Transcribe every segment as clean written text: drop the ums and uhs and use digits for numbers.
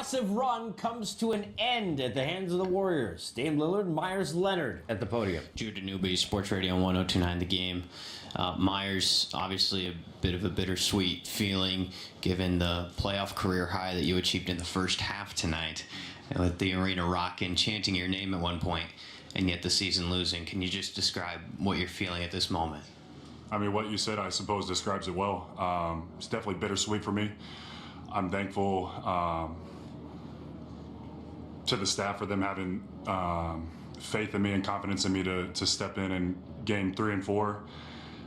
impressive run comes to an end at the hands of the Warriors. Dame Lillard, Myers Leonard at the podium. Jude Danubi, Sports Radio 1029 The Game. Myers, obviously a bit of a bittersweet feeling given the playoff career high that you achieved in the first half tonight, with the arena rocking, chanting your name at one point, and yet the season losing. Can you just describe what you're feeling at this moment? I mean, what you said, I suppose, describes it well. It's definitely bittersweet for me. I'm thankful to the staff for them having faith in me and confidence in me to step in game 3 and 4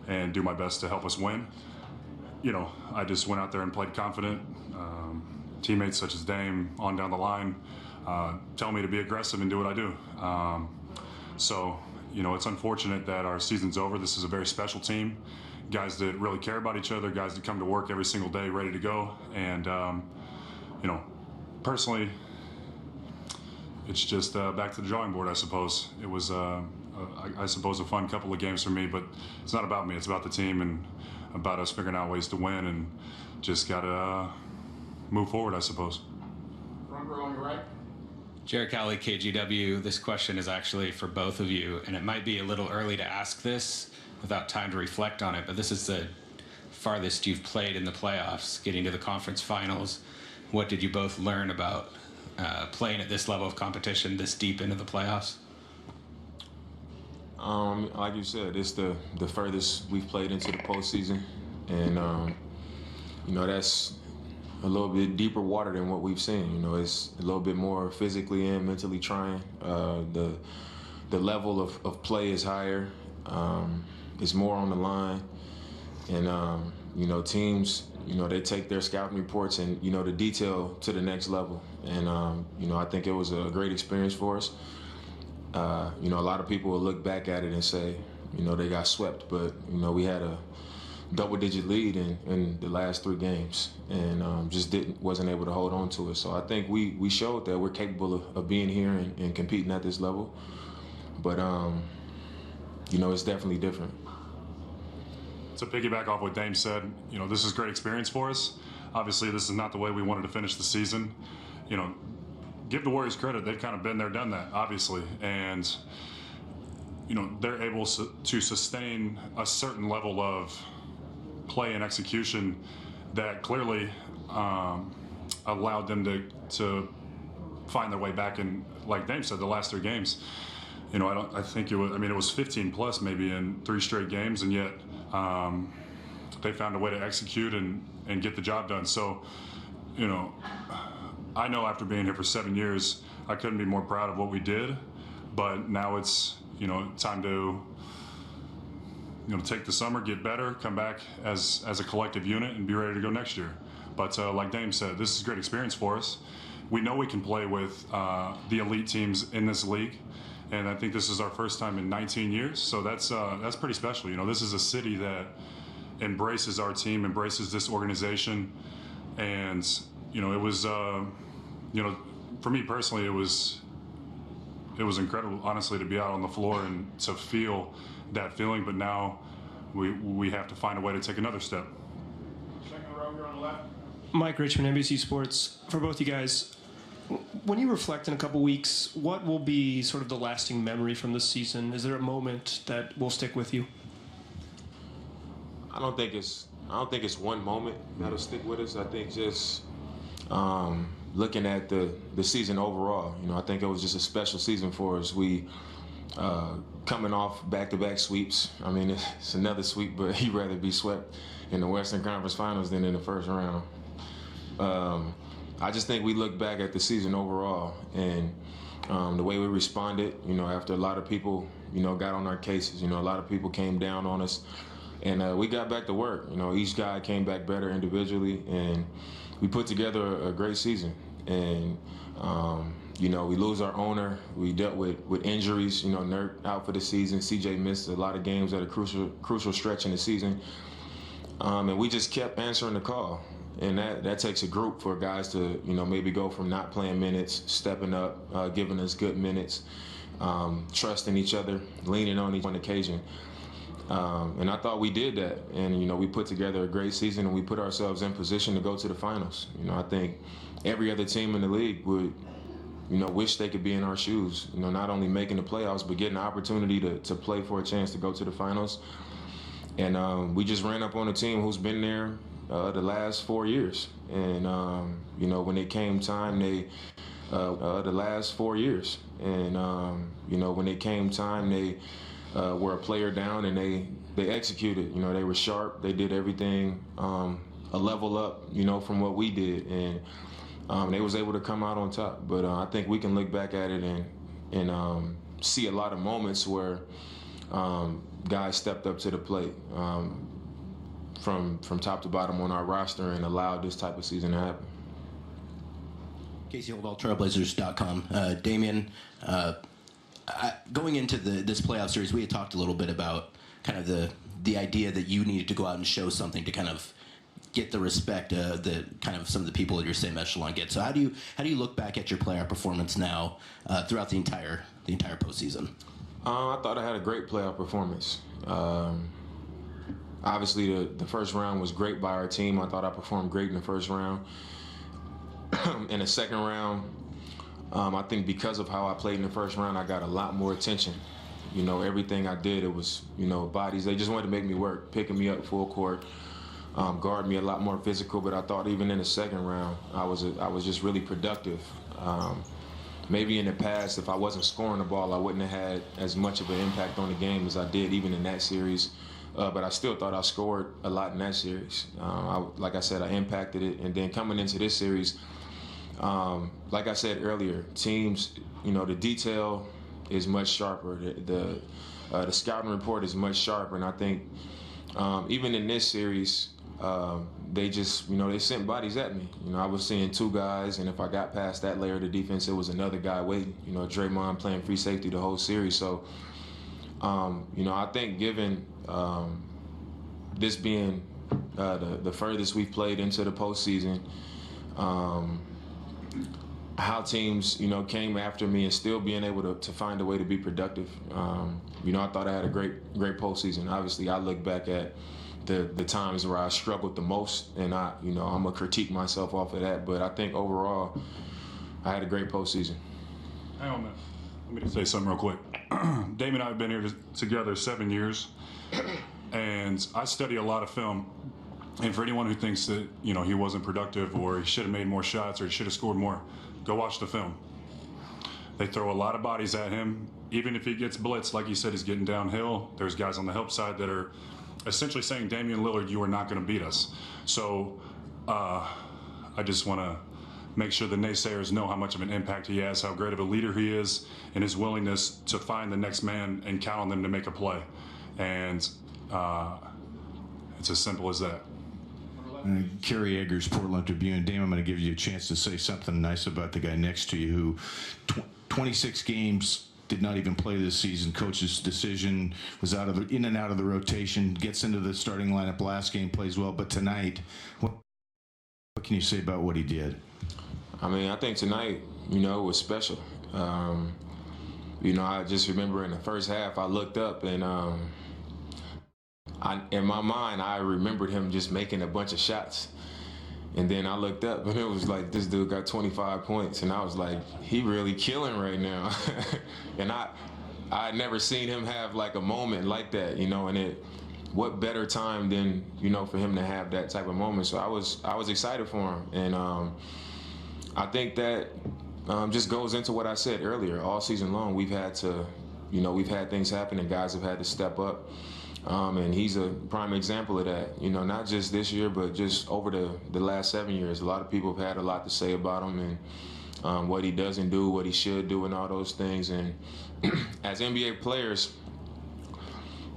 and do my best to help us win. You know, I just went out there and played confident. Teammates such as Dame on down the line tell me to be aggressive and do what I do. So, you know, it's unfortunate that our season's over. This is a very special team. Guys that really care about each other, guys that come to work every single day ready to go. And, you know, personally, it's just back to the drawing board, I suppose. It was, I suppose, a fun couple of games for me, but it's not about me. It's about the team and about us figuring out ways to win, and just got to move forward, I suppose. Front row on your right. Jared Cowley, KGW, this question is actually for both of you, and it might be a little early to ask this without time to reflect on it, but this is the farthest you've played in the playoffs, getting to the conference finals. What did you both learn about playing at this level of competition this deep into the playoffs? Like you said, it's the furthest we've played into the postseason, and you know, that's a little bit deeper water than what we've seen. You know, it's a little bit more physically and mentally trying. The level of play is higher. It's more on the line, and you know, teams, you know, they take their scouting reports and, you know, the detail to the next level. And you know, I think it was a great experience for us. You know, a lot of people will look back at it and say, you know, they got swept, but you know, we had a double-digit lead in the last 3 games, and just wasn't able to hold on to it. So I think we showed that we're capable of being here and competing at this level. But you know, it's definitely different. To piggyback off what Dame said, you know, this is great experience for us. Obviously, this is not the way we wanted to finish the season. You know, give the Warriors credit. They've kind of been there, done that, obviously. And, you know, they're able to sustain a certain level of play and execution that clearly allowed them to find their way back in, like Dame said, the last 3 games. You know, I think it was 15 plus maybe in 3 straight games, and yet they found a way to execute and get the job done. So, you know, I know after being here for 7 years, I couldn't be more proud of what we did, but now it's, you know, time to, you know, take the summer, get better, come back as a collective unit and be ready to go next year. But like Dame said, this is a great experience for us. We know we can play with the elite teams in this league, and I think this is our first time in 19 years, so that's pretty special. You know, this is a city that embraces our team, embraces this organization, and, you know, it was, you know, for me personally, it was incredible, honestly, to be out on the floor and to feel that feeling. But now we have to find a way to take another step. Second row, you're on the left. Mike Richmond, NBC Sports. For both you guys, when you reflect in a couple weeks, what will be sort of the lasting memory from this season? Is there a moment that will stick with you? I don't think it's one moment that'll stick with us. I think just looking at the season overall, you know, I think it was just a special season for us. We coming off back-to-back sweeps. I mean, it's another sweep, but he'd rather be swept in the Western Conference Finals than in the first round. I just think we look back at the season overall and the way we responded, you know, after a lot of people, you know, got on our cases. You know, a lot of people came down on us, and we got back to work. You know, each guy came back better individually, and we put together a great season. And you know, we lose our owner. We dealt with injuries. You know, Nurk out for the season. CJ missed a lot of games at a crucial stretch in the season. And we just kept answering the call. And that takes a group for guys to, you know, maybe go from not playing minutes, stepping up, giving us good minutes, trusting each other, leaning on each one occasion. And I thought we did that. And, you know, we put together a great season and we put ourselves in position to go to the finals. You know, I think every other team in the league would, you know, wish they could be in our shoes. You know, not only making the playoffs, but getting the opportunity to play for a chance to go to the finals. And we just ran up on a team who's been there the last 4 years. And, you know, when it came time, the last 4 years. And, you know, when it came time, they were a player down and they executed. You know, they were sharp. They did everything a level up, you know, from what we did. And they was able to come out on top. But I think we can look back at it and see a lot of moments where guys stepped up to the plate from top to bottom on our roster and allowed this type of season to happen. Casey Holdahl, Trailblazers.com. Damian, going into this playoff series, we had talked a little bit about kind of the idea that you needed to go out and show something to kind of get the respect that kind of some of the people at your same echelon get. So how do you look back at your playoff performance now throughout the entire postseason? I thought I had a great playoff performance. Obviously, the first round was great by our team. I thought I performed great in the first round. In the second round, I think because of how I played in the first round, I got a lot more attention. You know, everything I did, it was, you know, bodies. They just wanted to make me work, picking me up full court, guard me a lot more physical. But I thought even in the second round, I was just really productive. Maybe in the past, if I wasn't scoring the ball, I wouldn't have had as much of an impact on the game as I did even in that series. But I still thought I scored a lot in that series. Like I said, I impacted it. And then coming into this series, like I said earlier, teams, you know, the detail is much sharper. The scouting report is much sharper. And I think even in this series, they just, you know, they sent bodies at me. You know, I was seeing two guys, and if I got past that layer of the defense, it was another guy waiting. You know, Draymond playing free safety the whole series. So, you know, I think given this being the furthest we've played into the postseason, how teams, you know, came after me and still being able to find a way to be productive. You know, I thought I had a great postseason. Obviously, I look back at the times where I struggled the most, and I'm gonna critique myself off of that. But I think overall, I had a great postseason. Hang on, man. Let me just say something real quick. Damian and I have been here together 7 years, and I study a lot of film. And for anyone who thinks that, you know, he wasn't productive or he should have made more shots or he should have scored more, go watch the film. They throw a lot of bodies at him. Even if he gets blitzed, like you said, he's getting downhill. There's guys on the help side that are essentially saying, Damian Lillard, you are not going to beat us. So I just want to make sure the naysayers know how much of an impact he has, how great of a leader he is, and his willingness to find the next man and count on them to make a play. And it's as simple as that. Kerry Eggers, Portland Tribune. Dame, I'm going to give you a chance to say something nice about the guy next to you who 26 games did not even play this season. Coach's decision, was in and out of the rotation, gets into the starting lineup last game, plays well. But tonight, what can you say about what he did? I mean, I think tonight, you know, it was special. You know, I just remember in the first half, I looked up and in my mind, I remembered him just making a bunch of shots. And then I looked up and it was like, this dude got 25 points. And I was like, he really killing right now. And I had never seen him have like a moment like that, you know, and what better time than, you know, for him to have that type of moment. So I was excited for him. And I think that just goes into what I said earlier. All season long, we've had things happen and guys have had to step up. And he's a prime example of that, you know, not just this year, but just over the last 7 years. A lot of people have had a lot to say about him and what he doesn't do, what he should do, and all those things. And as NBA players,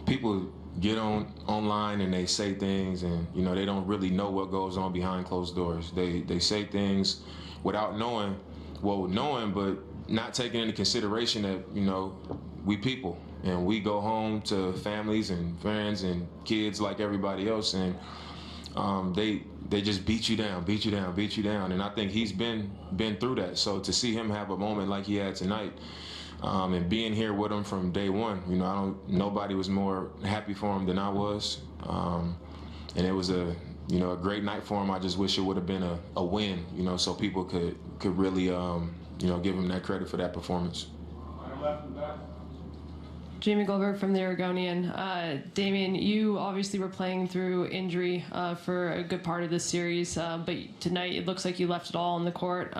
people get online and they say things, and, you know, they don't really know what goes on behind closed doors. They say things without knowing, but not taking into consideration that, you know, we people. And we go home to families and friends and kids like everybody else, and they just beat you down. And I think he's been through that. So to see him have a moment like he had tonight, and being here with him from day one. You know, nobody was more happy for him than I was, and it was a great night for him. I just wish it would have been a win, so people could really give him that credit for that performance. Left and back. Jamie Goldberg from the Oregonian. Damian, you obviously were playing through injury for a good part of this series, but tonight it looks like you left it all on the court.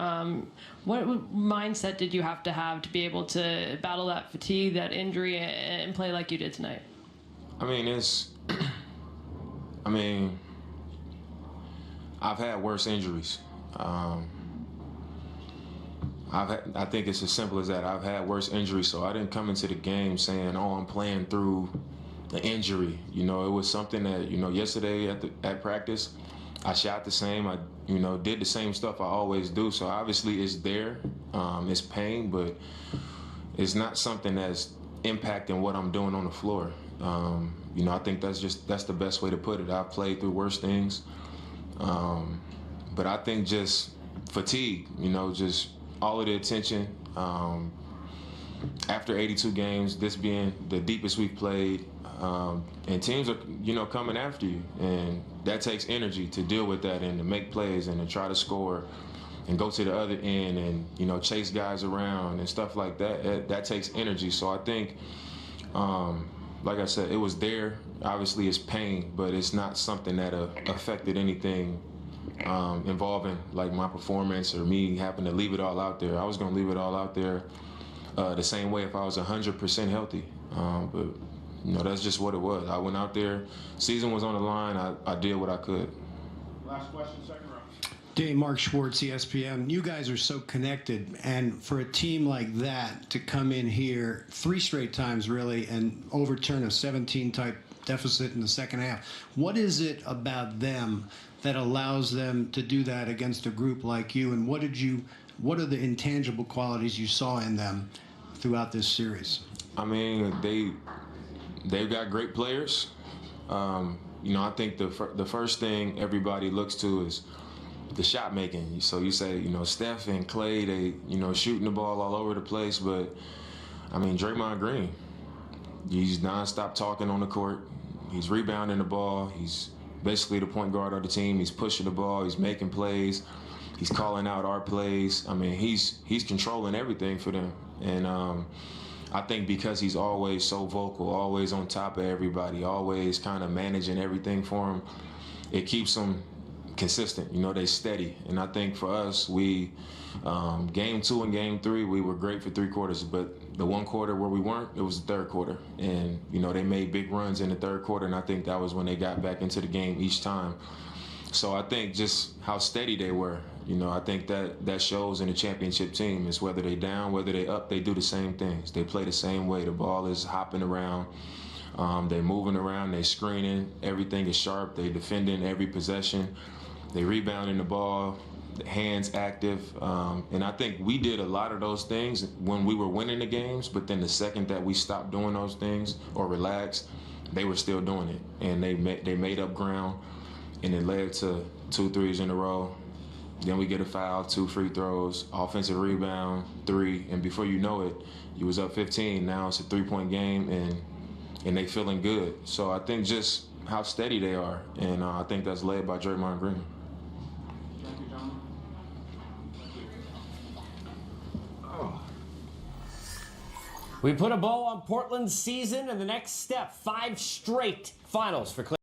What mindset did you have to be able to battle that fatigue, that injury, and play like you did tonight? I've had worse injuries. I think it's as simple as that. I've had worse injuries, so I didn't come into the game saying, "Oh, I'm playing through the injury." It was something that yesterday at practice, I shot the same. I did the same stuff I always do. So obviously it's there. It's pain, but it's not something that's impacting what I'm doing on the floor. I think that's the best way to put it. I've played through worse things, but I think just fatigue. Just all of the attention. After 82 games, this being the deepest we've played, and teams are, coming after you, and that takes energy to deal with that and to make plays and to try to score and go to the other end and, chase guys around and stuff like that. That takes energy. So I think, like I said, it was there. Obviously, it's pain, but it's not something that affected anything involving like my performance or me having to leave it all out there. I was going to leave it all out there the same way if I was 100% healthy. But that's just what it was. I went out there, season was on the line, I did what I could. Last question, second round. Dave, Mark Schwartz, ESPN. You guys are so connected, and for a team like that to come in here 3 straight times really and overturn a 17-type deficit in the second half, what is it about them that allows them to do that against a group like you, and what are the intangible qualities you saw in them throughout this series? They've got great players. I think the first thing everybody looks to is the shot making. So you say, Steph and Clay, they, shooting the ball all over the place, but Draymond Green, he's nonstop talking on the court. He's rebounding the ball. He's basically the point guard of the team. He's pushing the ball. He's making plays. He's calling out our plays. He's controlling everything for them. And I think because he's always so vocal, always on top of everybody, always kind of managing everything for them, it keeps them consistent. They steady. And I think for us, we game 2 and game 3, we were great for 3 quarters, but the 1 quarter where we weren't, it was the 3rd quarter. And they made big runs in the 3rd quarter, and I think that was when they got back into the game each time. So I think just how steady they were, I think that shows in a championship team. Is whether they down, whether they up, they do the same things. They play the same way. The ball is hopping around. They're moving around. They're screening. Everything is sharp. They defending every possession. They rebounding the ball. The hands active. And I think we did a lot of those things when we were winning the games. But then the second that we stopped doing those things or relaxed, they were still doing it. And they made up ground. And it led to 2 threes in a row. Then we get a foul, 2 free throws, offensive rebound, 3, and before you know it, you was up 15. Now it's a 3-point game, and they feeling good. So I think just how steady they are, and I think that's led by Draymond Green. Thank you, gentlemen. We put a bow on Portland's season and the next step, 5 straight finals for Clay.